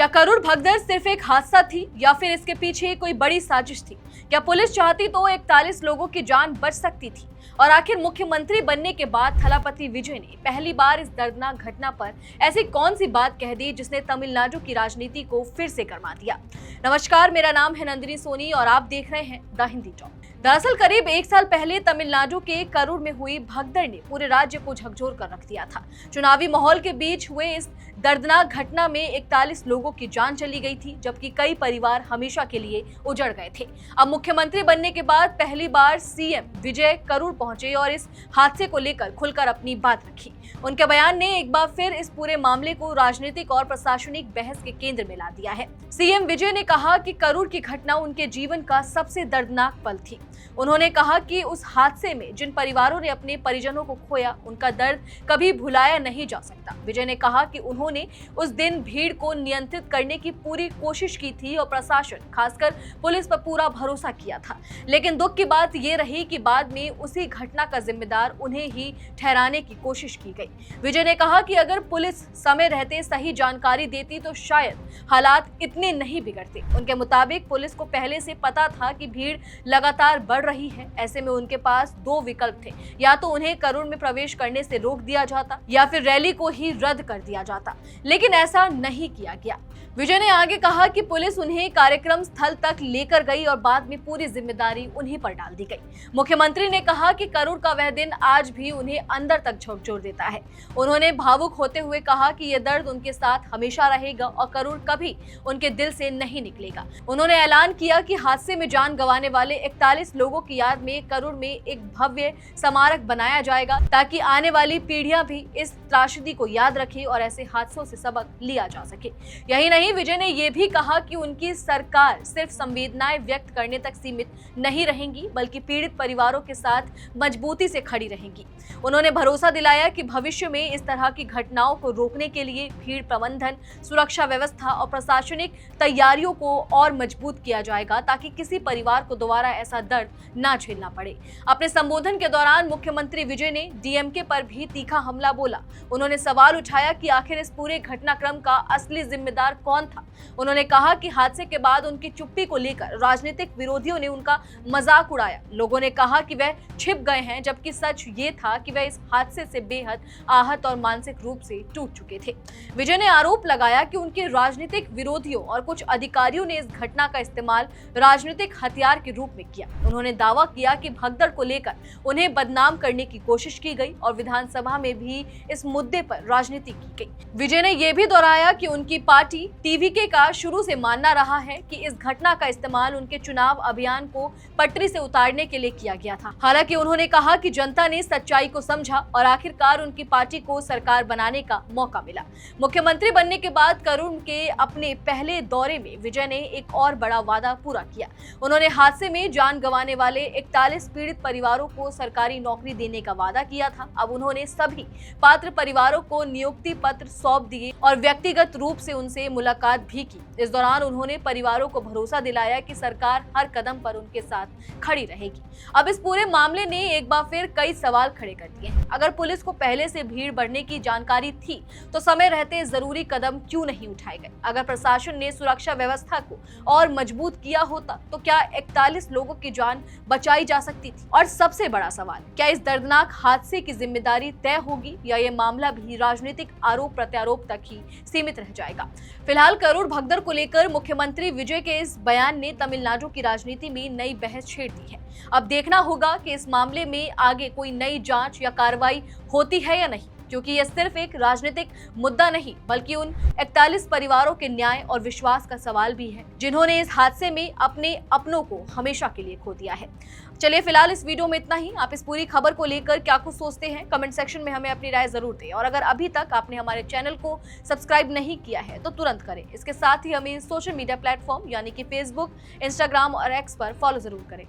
क्या करूर भगदड़ सिर्फ एक हादसा थी या फिर इसके पीछे कोई बड़ी साजिश थी? क्या पुलिस चाहती तो 41 लोगों की जान बच सकती थी? और आखिर मुख्यमंत्री बनने के बाद थलापति विजय ने पहली बार इस दर्दनाक घटना पर ऐसी कौन सी बात कह दी जिसने तमिलनाडु की राजनीति को फिर से गरमा दिया? नमस्कार, मेरा नाम है नंदिनी सोनी और आप देख रहे हैं द हिंदी टॉक। दरअसल करीब एक साल पहले तमिलनाडु के करूर में हुई भगदड़ ने पूरे राज्य को झकझोर कर रख दिया था। चुनावी माहौल के बीच हुए इस दर्दनाक घटना में 41 लोगों की जान चली गई थी, जबकि कई परिवार हमेशा के लिए उजड़ गए थे। अब मुख्यमंत्री बनने के बाद पहली बार सीएम विजय करूर पहुंचे और इस हादसे को लेकर खुलकर अपनी बात रखी। उनके बयान ने एक बार फिर इस पूरे मामले को राजनीतिक और प्रशासनिक बहस के केंद्र में ला दिया है। सीएम विजय ने कहा कि करूर की घटना उनके जीवन का सबसे दर्दनाक पल थी। उन्होंने कहा कि उस हादसे में जिन परिवारों ने अपने परिजनों को खोया, उनका दर्द कभी भुलाया नहीं जा सकता। विजय ने कहा कि उन्होंने उस दिन भीड़ को नियंत्रित करने की पूरी कोशिश की थी और प्रशासन, खासकर पुलिस पर पूरा भरोसा किया था। लेकिन दुख की बात ये रही कि बाद में उसी घटना का जिम्मेदार उन्हें ही ठहराने की कोशिश की गई। विजय ने कहा कि अगर पुलिस समय रहते सही जानकारी देती तो शायद हालात इतने नहीं बिगड़ते। उनके मुताबिक पुलिस को पहले से पता था कि भीड़ लगातार बढ़ रही है। ऐसे में उनके पास दो विकल्प थे, या तो उन्हें करूर में प्रवेश करने से रोक दिया जाता या फिर रैली को ही रद्द कर दिया जाता, लेकिन ऐसा नहीं किया गया। विजय ने आगे कहा कि पुलिस उन्हें कार्यक्रम स्थल तक लेकर गई और बाद में पूरी जिम्मेदारी उन्हीं पर डाल दी गई। मुख्यमंत्री ने कहा कि करूर का वह दिन आज भी उन्हें अंदर तक झकझोर देता है। उन्होंने भावुक होते हुए कहा कि यह दर्द उनके साथ हमेशा रहेगा और करूर कभी उनके दिल से नहीं निकलेगा। उन्होंने ऐलान किया कि हादसे में जान गंवाने वाले 41 लोगों की याद में करूर में एक भव्य स्मारक बनाया जाएगा, ताकि आने वाली पीढ़ियां भी इस त्रासदी को याद रखें और ऐसे हादसों से सबक लिया जा सके। यही नहीं, विजय ने यह भी कहा कि उनकी सरकार सिर्फ संवेदनाएं व्यक्त करने तक सीमित नहीं रहेंगी, बल्कि पीड़ित परिवारों के साथ मजबूती से खड़ी रहेंगी। उन्होंने भरोसा दिलाया कि भविष्य में इस तरह की घटनाओं को रोकने के लिए भीड़ प्रबंधन, सुरक्षा व्यवस्था और प्रशासनिक तैयारियों को और मजबूत किया जाएगा, ताकि किसी परिवार को दोबारा ऐसा दर्द ना झेलना पड़े। अपने संबोधन के दौरान मुख्यमंत्री विजय ने डीएमके पर भी तीखा हमला बोला। उन्होंने सवाल उठाया कि आखिर इस पूरे घटनाक्रम का असली जिम्मेदार कौन था। उन्होंने कहा कि हादसे के बाद उनकी चुप्पी को लेकर राजनीतिक विरोधियों ने उनका मजाक उड़ाया। लोगों ने कहा कि वह छिप गए हैं, जबकि सच ये था कि वह इस हादसे से बेहद आहत और मानसिक रूप से टूट चुके थे। विजय ने आरोप लगाया कि उनके राजनीतिक विरोधियों और कुछ अधिकारियों ने इस घटना का इस्तेमाल राजनीतिक हथियार के रूप में किया। उन्होंने दावा किया कि भगदड़ को लेकर उन्हें बदनाम करने की कोशिश की गई और विधानसभा में भी इस मुद्दे पर राजनीति की गई। विजय ने यह भी दोहराया कि उनकी पार्टी टीवीके का शुरू से मानना रहा है कि इस घटना का इस्तेमाल उनके चुनाव अभियान को पटरी से उतारने के लिए किया गया था। हालांकि उन्होंने कहा कि जनता ने सच्चाई को समझा और आखिरकार उनकी पार्टी को सरकार बनाने का मौका मिला। मुख्यमंत्री बनने के बाद करूर के अपने पहले दौरे में विजय ने एक और बड़ा वादा पूरा किया। उन्होंने हादसे में जान गंवाने वाले 41 पीड़ित परिवारों को सरकारी नौकरी देने का वादा किया था। अब उन्होंने सभी पात्र परिवारों को नियुक्ति पत्र सौंप दिए और व्यक्तिगत रूप से उनसे मुलाकात भी की। इस दौरान उन्होंने परिवारों को भरोसा दिलाया कि सरकार हर कदम पर उनके साथ खड़ी रहेगी। अब इस पूरे मामले ने एक बार फिर कई सवाल खड़े कर दिए हैं। अगर पुलिस को पहले से भीड़ बढ़ने की जानकारी थी तो समय रहते जरूरी कदम क्यों नहीं उठाए गए? अगर प्रशासन ने सुरक्षा व्यवस्था को और मजबूत किया होता तो क्या 41 लोगों की जान बचाई जा सकती थी? और सबसे बड़ा सवाल, क्या इस दर्दनाक हादसे की जिम्मेदारी तय होगी या ये मामला भी राजनीतिक आरोप प्रत्यारोप तक ही सीमित रह जाएगा? फिलहाल करूर भगदड़ को लेकर मुख्यमंत्री विजय के इस बयान ने तमिलनाडु की राजनीति में नई बहस छेड़ दी है। अब देखना होगा कि इस मामले में आगे कोई नई जांच या कार्रवाई होती है या नहीं, क्योंकि यह सिर्फ एक राजनीतिक मुद्दा नहीं, बल्कि उन 41 परिवारों के न्याय और विश्वास का सवाल भी है, जिन्होंने इस हादसे में अपने अपनों को हमेशा के लिए खो दिया है। चलिए, फिलहाल इस वीडियो में इतना ही। आप इस पूरी खबर को लेकर क्या कुछ सोचते हैं, कमेंट सेक्शन में हमें अपनी राय जरूर दें। और अगर अभी तक आपने हमारे चैनल को सब्सक्राइब नहीं किया है तो तुरंत करें। इसके साथ ही हमें सोशल मीडिया प्लेटफॉर्म यानी कि फेसबुक, इंस्टाग्राम और एक्स पर फॉलो जरूर करें।